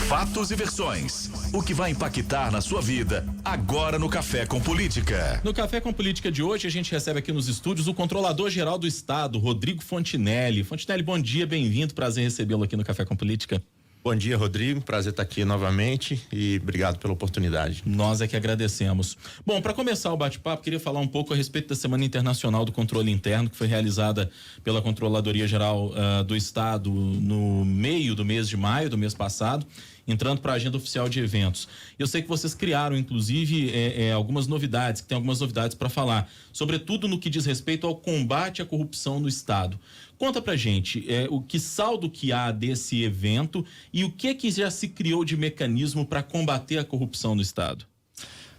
Fatos e versões. O que vai impactar na sua vida agora no Café com Política. No Café com Política de hoje, a gente recebe aqui nos estúdios o Controlador-Geral do Estado, Rodrigo Fontinelli. Fontinelli, bom dia, bem-vindo, prazer recebê-lo aqui no Café com Política. Bom dia, Rodrigo. Prazer estar aqui novamente e obrigado pela oportunidade. Nós é que agradecemos. Bom, para começar o bate-papo, queria falar um pouco a respeito da Semana Internacional do Controle Interno, que foi realizada pela Controladoria-Geral do Estado no meio do mês de maio do mês passado, entrando para a agenda oficial de eventos. Eu sei que vocês criaram, inclusive, algumas novidades, que tem algumas novidades para falar, sobretudo no que diz respeito ao combate à corrupção no Estado. Conta pra gente o que saldo que há desse evento e o que já se criou de mecanismo para combater a corrupção no Estado.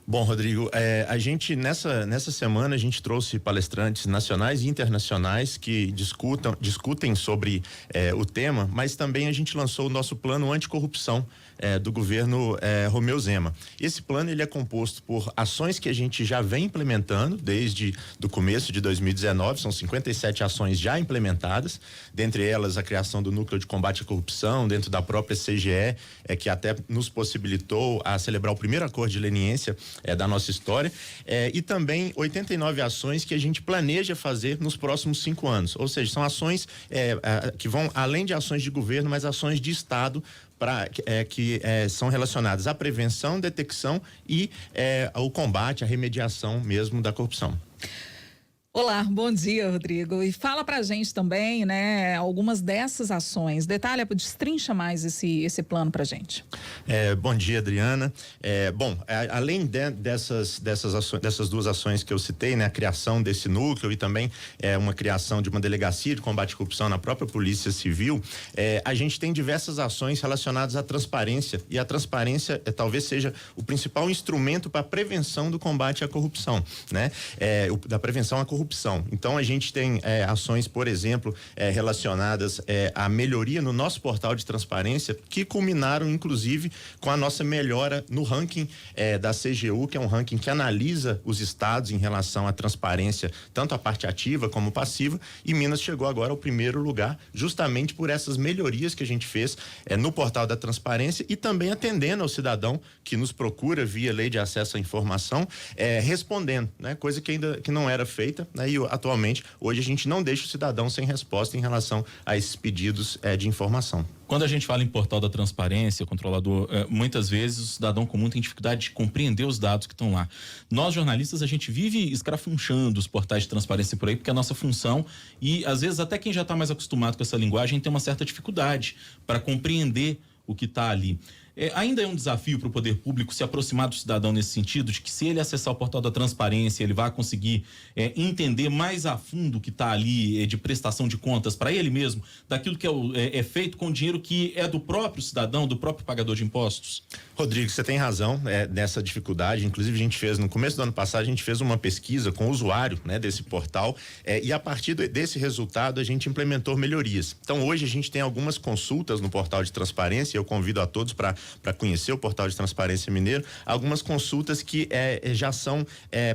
Bom, Rodrigo, a gente nessa semana a gente trouxe palestrantes nacionais e internacionais que discutem sobre o tema, mas também a gente lançou o nosso plano anticorrupção do governo Romeu Zema. Esse plano ele é composto por ações que a gente já vem implementando desde do começo de 2019, são 57 ações já implementadas, dentre elas a criação do Núcleo de Combate à Corrupção dentro da própria CGE, que até nos possibilitou a celebrar o primeiro acordo de leniência da nossa história, e também 89 ações que a gente planeja fazer nos próximos 5 anos, ou seja, são ações que vão além de ações de governo, mas ações de Estado que são relacionadas à prevenção, detecção e ao combate, à remediação mesmo da corrupção. Olá, bom dia, Rodrigo. E fala pra gente também, né, algumas dessas ações. Detalha, destrincha mais esse plano pra gente. Bom dia, Adriana. Além dessas duas ações que eu citei, né, a criação desse núcleo e também uma criação de uma delegacia de combate à corrupção na própria Polícia Civil, a gente tem diversas ações relacionadas à transparência, e a transparência talvez seja o principal instrumento para a prevenção do combate à corrupção, né? Da prevenção à corrupção. Então a gente tem ações, por exemplo, relacionadas à melhoria no nosso portal de transparência, que culminaram inclusive com a nossa melhora no ranking da CGU, que é um ranking que analisa os estados em relação à transparência, tanto a parte ativa como passiva, e Minas chegou agora ao primeiro lugar, justamente por essas melhorias que a gente fez no portal da transparência e também atendendo ao cidadão que nos procura via lei de acesso à informação, respondendo, né? Coisa que não era feita. E atualmente, hoje a gente não deixa o cidadão sem resposta em relação a esses pedidos de informação. Quando a gente fala em portal da transparência, controlador, muitas vezes o cidadão comum tem dificuldade de compreender os dados que estão lá. Nós, jornalistas, a gente vive escrafunchando os portais de transparência por aí, porque é a nossa função, e às vezes até quem já está mais acostumado com essa linguagem tem uma certa dificuldade para compreender o que está ali. Ainda é um desafio para o poder público se aproximar do cidadão nesse sentido, de que se ele acessar o portal da transparência, ele vai conseguir entender mais a fundo o que está ali de prestação de contas para ele mesmo, daquilo que é feito com dinheiro que é do próprio cidadão, do próprio pagador de impostos? Rodrigo, você tem razão nessa dificuldade. Inclusive a gente fez, no começo do ano passado, a gente fez uma pesquisa com o usuário, né, desse portal, e a partir desse resultado a gente implementou melhorias. Então hoje a gente tem algumas consultas no portal de transparência, eu convido a todos para conhecer o portal de transparência mineiro, algumas consultas que já são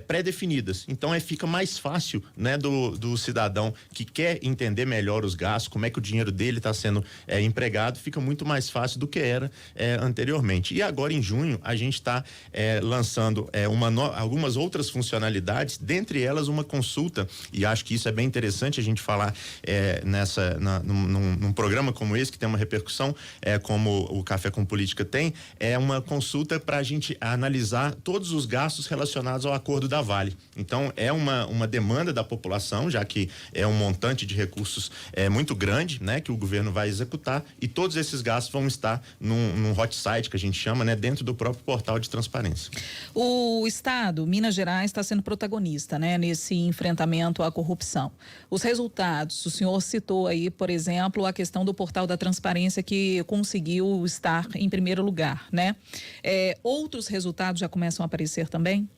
pré-definidas. Então fica mais fácil, né, do cidadão que quer entender melhor os gastos, como é que o dinheiro dele está sendo empregado, fica muito mais fácil do que era anteriormente. E agora em junho a gente está lançando algumas outras funcionalidades, dentre elas uma consulta, e acho que isso é bem interessante a gente falar num programa como esse, que tem uma repercussão como o Café com Política tem, uma consulta para a gente analisar todos os gastos relacionados ao acordo da Vale. Então é uma demanda da população, já que é um montante de recursos muito grande, né, que o governo vai executar, e todos esses gastos vão estar num hot site que a gente chama, né, dentro do próprio portal de transparência. O Estado, Minas Gerais, está sendo protagonista, né, nesse enfrentamento à corrupção. Os resultados, o senhor citou aí, por exemplo, a questão do portal da transparência que conseguiu estar em primeiro lugar, né? Outros resultados já começam a aparecer também?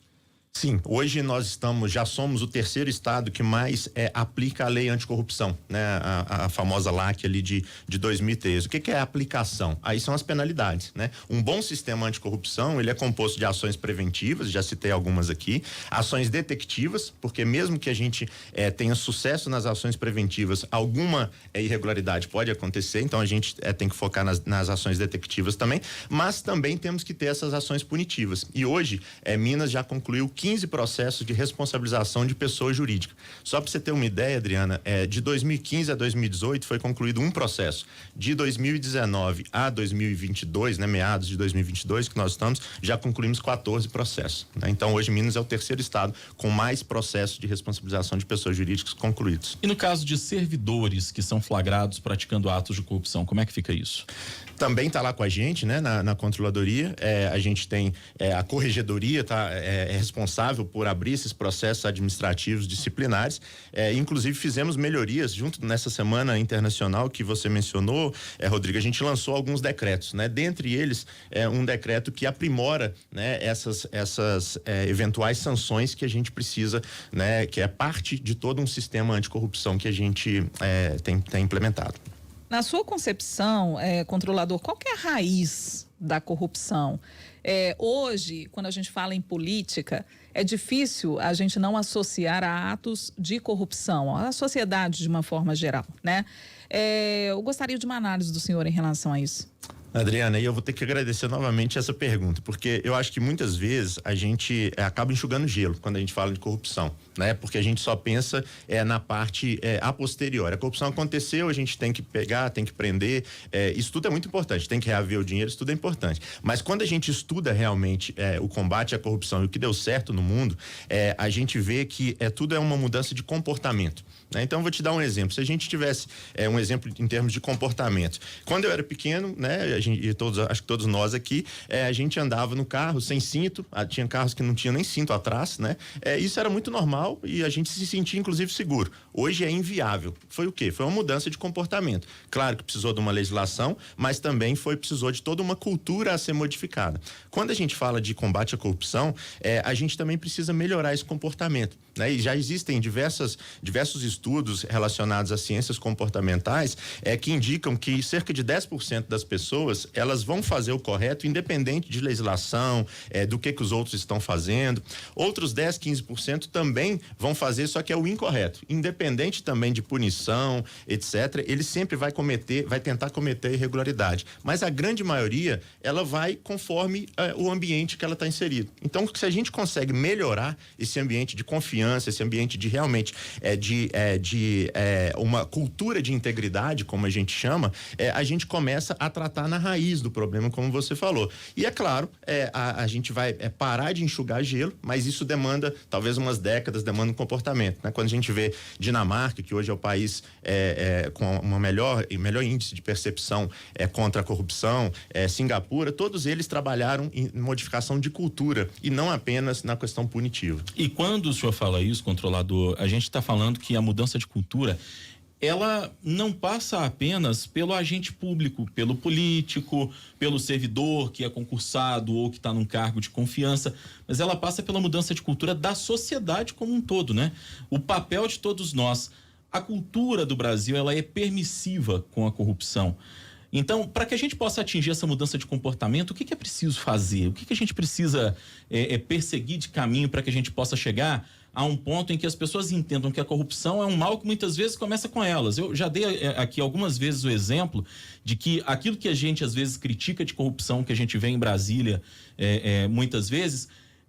Sim, hoje nós já somos o terceiro estado que mais aplica a lei anticorrupção, né? A famosa LAC ali de 2013. O que é a aplicação? Aí são as penalidades, né? Um bom sistema anticorrupção, ele é composto de ações preventivas, já citei algumas aqui, ações detectivas, porque mesmo que a gente tenha sucesso nas ações preventivas, alguma irregularidade pode acontecer, então a gente tem que focar nas ações detectivas também, mas também temos que ter essas ações punitivas. E hoje, Minas já concluiu 15 processos de responsabilização de pessoa jurídica. Só para você ter uma ideia, Adriana, de 2015 a 2018 foi concluído um processo. De 2019 a 2022, né, meados de 2022 que nós estamos, já concluímos 14 processos, né? Então hoje Minas é o terceiro estado com mais processos de responsabilização de pessoas jurídicas concluídos. E no caso de servidores que são flagrados praticando atos de corrupção, como é que fica isso? Também está lá com a gente, né, na controladoria. A gente tem a corregedoria, é responsável por abrir esses processos administrativos disciplinares. Inclusive fizemos melhorias junto nessa semana internacional que você mencionou, Rodrigo. A gente lançou alguns decretos, né? Dentre eles, um decreto que aprimora, né, essas eventuais sanções que a gente precisa, né, que é parte de todo um sistema anticorrupção que a gente tem implementado. Na sua concepção, controlador, qual que é a raiz da corrupção? Hoje, quando a gente fala em política, é difícil a gente não associar a atos de corrupção, à sociedade de uma forma geral, né? Eu gostaria de uma análise do senhor em relação a isso. Adriana, e eu vou ter que agradecer novamente essa pergunta, porque eu acho que muitas vezes a gente acaba enxugando gelo quando a gente fala de corrupção, né? Porque a gente só pensa na parte a posteriori. A corrupção aconteceu, a gente tem que pegar, tem que prender, isso tudo é muito importante, tem que reaver o dinheiro, isso tudo é importante. Mas quando a gente estuda realmente o combate à corrupção e o que deu certo no mundo, a gente vê que tudo é uma mudança de comportamento, né? Então eu vou te dar um exemplo. Se a gente tivesse um exemplo em termos de comportamento, quando eu era pequeno, né, acho que todos nós aqui, a gente andava no carro sem cinto, tinha carros que não tinham nem cinto atrás, né? Isso era muito normal e a gente se sentia inclusive seguro. Hoje é inviável. Foi o quê? Foi uma mudança de comportamento. Claro que precisou de uma legislação, mas também precisou de toda uma cultura a ser modificada. Quando a gente fala de combate à corrupção, a gente também precisa melhorar esse comportamento, né? E já existem diversos estudos relacionados às ciências comportamentais que indicam que cerca de 10% das pessoas elas vão fazer o correto independente de legislação, do que os outros estão fazendo. Outros 10, 15% também vão fazer, só que é o incorreto, independente também de punição, etc. Ele sempre vai tentar cometer irregularidade, mas a grande maioria ela vai conforme o ambiente que ela está inserida. Então, se a gente consegue melhorar esse ambiente de confiança, esse ambiente de realmente uma cultura de integridade, como a gente chama, a gente começa a tratar na raiz do problema, como você falou. E é claro, a gente vai parar de enxugar gelo, mas isso demanda talvez umas décadas, demanda um comportamento, né? Quando a gente vê Dinamarca, que hoje é o país com uma melhor índice de percepção contra a corrupção, Singapura, todos eles trabalharam em modificação de cultura e não apenas na questão punitiva. E quando o senhor fala isso, controlador, a gente está falando que a mudança de cultura ela não passa apenas pelo agente público, pelo político, pelo servidor que é concursado ou que está num cargo de confiança, mas ela passa pela mudança de cultura da sociedade como um todo, né? O papel de todos nós. A cultura do Brasil, ela é permissiva com a corrupção. Então, para que a gente possa atingir essa mudança de comportamento, o que é preciso fazer? O que a gente precisa perseguir de caminho para que a gente possa chegar a um ponto em que as pessoas entendam que a corrupção é um mal que muitas vezes começa com elas? Eu já dei aqui algumas vezes o exemplo de que aquilo que a gente às vezes critica de corrupção, que a gente vê em Brasília muitas vezes,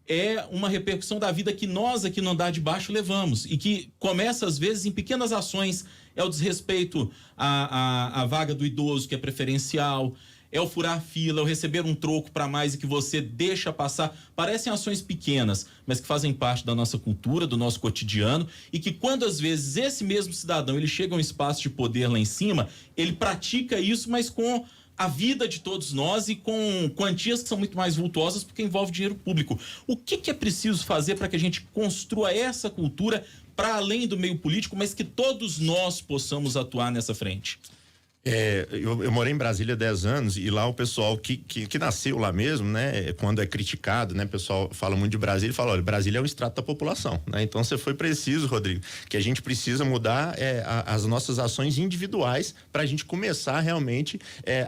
é uma repercussão da vida que nós aqui no andar de baixo levamos e que começa às vezes em pequenas ações. É o desrespeito à vaga do idoso, que é preferencial, é o furar fila, é o receber um troco para mais e que você deixa passar. Parecem ações pequenas, mas que fazem parte da nossa cultura, do nosso cotidiano, e que quando às vezes esse mesmo cidadão ele chega a um espaço de poder lá em cima, ele pratica isso, mas com a vida de todos nós e com quantias que são muito mais vultuosas porque envolve dinheiro público. O que é preciso fazer para que a gente construa essa cultura para além do meio político, mas que todos nós possamos atuar nessa frente? Eu morei em Brasília 10 anos e lá o pessoal que nasceu lá mesmo, né? Quando é criticado, né? O pessoal fala muito de Brasília e fala, olha, Brasília é um extrato da população, né? Então você foi preciso, Rodrigo, que a gente precisa mudar as nossas ações individuais para a gente começar realmente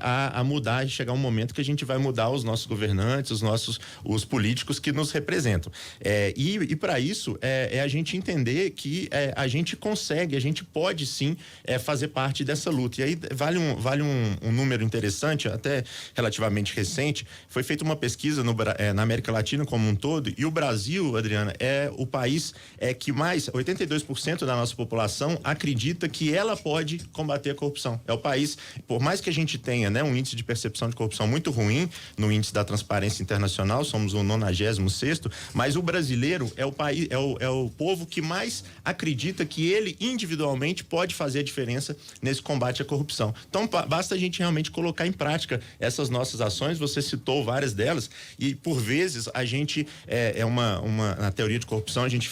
a mudar e chegar um momento que a gente vai mudar os nossos governantes, os políticos que nos representam. E para isso a gente entender que a gente consegue, a gente pode sim fazer parte dessa luta. E aí vale um número interessante, até relativamente recente. Foi feita uma pesquisa na América Latina como um todo, e o Brasil, Adriana, é o país que mais, 82% da nossa população acredita que ela pode combater a corrupção. É o país, por mais que a gente tenha, né, um índice de percepção de corrupção muito ruim no índice da Transparência Internacional, somos o 96º, mas o brasileiro é o país, é o povo que mais acredita que ele individualmente pode fazer a diferença nesse combate à corrupção. Então, basta a gente realmente colocar em prática essas nossas ações. Você citou várias delas e, por vezes, a gente na teoria de corrupção, a gente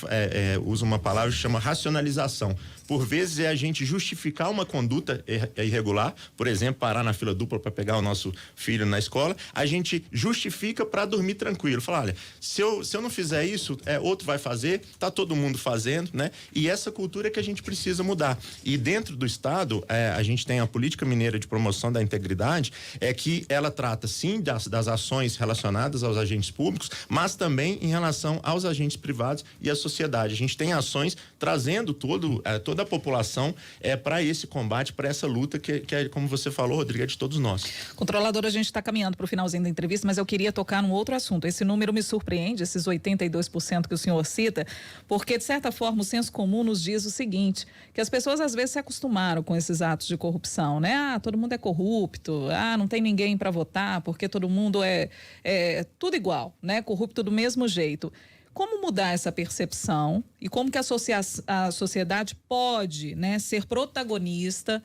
usa uma palavra que chama racionalização. Por vezes é a gente justificar uma conduta irregular, por exemplo, parar na fila dupla para pegar o nosso filho na escola, a gente justifica para dormir tranquilo. Falar, olha, se eu não fizer isso, outro vai fazer, tá todo mundo fazendo, né? E essa cultura é que a gente precisa mudar. E dentro do Estado, a gente tem a Política Mineira de Promoção da Integridade, que ela trata sim das ações relacionadas aos agentes públicos, mas também em relação aos agentes privados e à sociedade. A gente tem ações trazendo toda a população para esse combate, para essa luta que é, como você falou, Rodrigo, é de todos nós. Controlador, a gente está caminhando para o finalzinho da entrevista, mas eu queria tocar num outro assunto. Esse número me surpreende, esses 82% que o senhor cita, porque de certa forma o senso comum nos diz o seguinte, que as pessoas às vezes se acostumaram com esses atos de corrupção, né? Todo mundo é corrupto, não tem ninguém para votar, porque todo mundo é tudo igual, né? Corrupto do mesmo jeito. Como mudar essa percepção e como que a sociedade pode, né, ser protagonista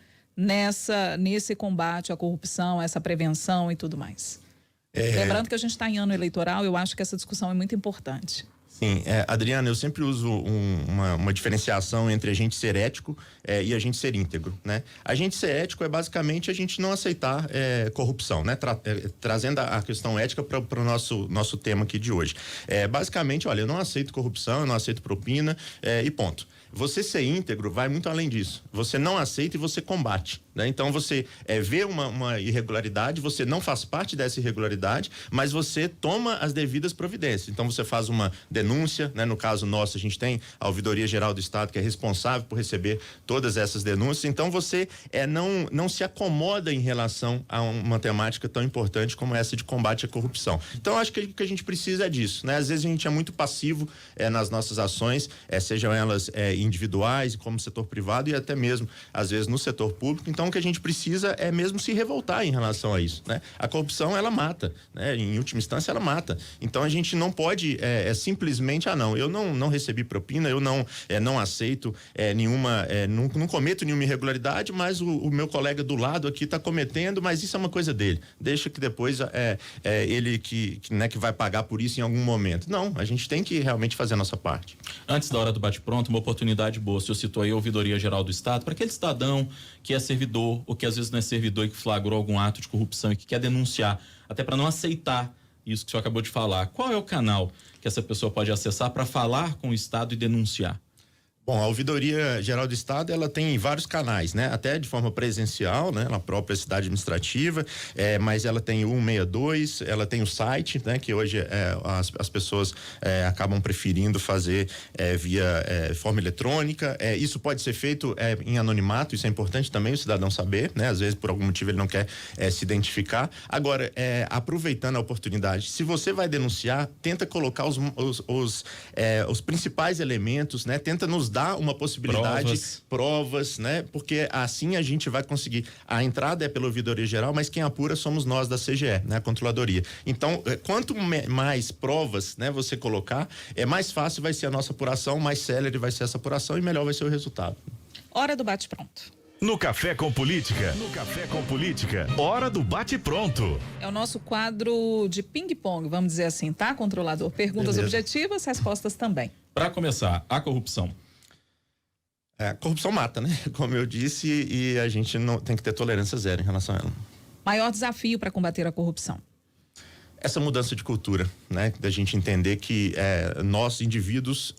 nesse combate à corrupção, essa prevenção e tudo mais? Lembrando que a gente está em ano eleitoral, eu acho que essa discussão é muito importante. Sim, Adriana, eu sempre uso uma diferenciação entre a gente ser ético e a gente ser íntegro, né? A gente ser ético é basicamente a gente não aceitar corrupção, né? Trazendo a questão ética para o nosso tema aqui de hoje. Basicamente, olha, eu não aceito corrupção, eu não aceito propina e ponto. Você ser íntegro vai muito além disso. Você não aceita e você combate, né? Então você vê uma irregularidade, você não faz parte dessa irregularidade, mas você toma as devidas providências. Então você faz uma denúncia, né? No caso nosso, a gente tem a Ouvidoria Geral do Estado, que é responsável por receber todas essas denúncias. Então você não se acomoda em relação a uma temática tão importante como essa de combate à corrupção. Então acho que o que a gente precisa é disso, né? Às vezes a gente é muito passivo nas nossas ações, sejam elas individuais, como setor privado e até mesmo, às vezes, no setor público. Então, o que a gente precisa é mesmo se revoltar em relação a isso, né? A corrupção, ela mata, né? Em última instância, ela mata. Então, a gente não pode simplesmente, eu não recebi propina, eu não aceito não cometo nenhuma irregularidade, mas o meu colega do lado aqui está cometendo, mas isso é uma coisa dele. Deixa que depois ele que vai pagar por isso em algum momento. Não, a gente tem que realmente fazer a nossa parte. Antes da hora do bate-pronto, uma oportunidade boa, o senhor citou aí a Ouvidoria Geral do Estado, para aquele cidadão que é servidor ou que às vezes não é servidor e que flagrou algum ato de corrupção e que quer denunciar, até para não aceitar isso que o senhor acabou de falar. Qual é o canal que essa pessoa pode acessar para falar com o Estado e denunciar? Bom, a Ouvidoria Geral do Estado, ela tem vários canais, né? Até de forma presencial, né? Na própria cidade administrativa, mas ela tem o 162, ela tem o site, né? Que hoje as pessoas acabam preferindo fazer via forma eletrônica. Isso pode ser feito em anonimato, isso é importante também o cidadão saber, né? Às vezes, por algum motivo, ele não quer se identificar. Agora, aproveitando a oportunidade, se você vai denunciar, tenta colocar os principais elementos, né? Tenta nos dar uma possibilidade, provas, né? Porque assim a gente vai conseguir. A entrada é pela Ouvidoria Geral, mas quem apura somos nós da CGE, né? A Controladoria. Então, quanto mais provas, né, você colocar, mais fácil vai ser a nossa apuração, mais célere vai ser essa apuração e melhor vai ser o resultado. Hora do bate-pronto. No Café com Política, hora do bate-pronto. É o nosso quadro de ping-pong, vamos dizer assim, tá, controlador? Perguntas objetivas, respostas também. Para começar, a corrupção. A corrupção mata, né? Como eu disse, e a gente não tem que ter tolerância zero em relação a ela. Maior desafio para combater a corrupção? Essa mudança de cultura, né? Da gente entender que nós, indivíduos,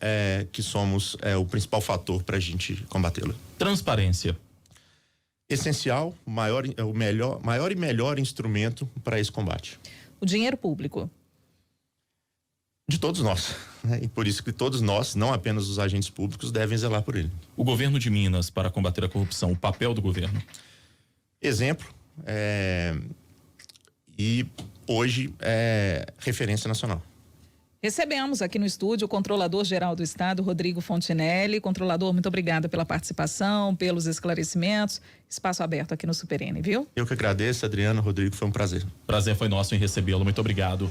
que somos o principal fator para a gente combatê-la. Transparência. Essencial, maior e melhor instrumento para esse combate. O dinheiro público? De todos nós, né? E por isso que todos nós, não apenas os agentes públicos, devem zelar por ele. O governo de Minas para combater a corrupção, o papel do governo. Exemplo, e hoje referência nacional. Recebemos aqui no estúdio o Controlador-Geral do Estado, Rodrigo Fontinelli. Controlador, muito obrigada pela participação, pelos esclarecimentos. Espaço aberto aqui no Super N, viu? Eu que agradeço, Adriano, Rodrigo, foi um prazer. Prazer foi nosso em recebê-lo. Muito obrigado.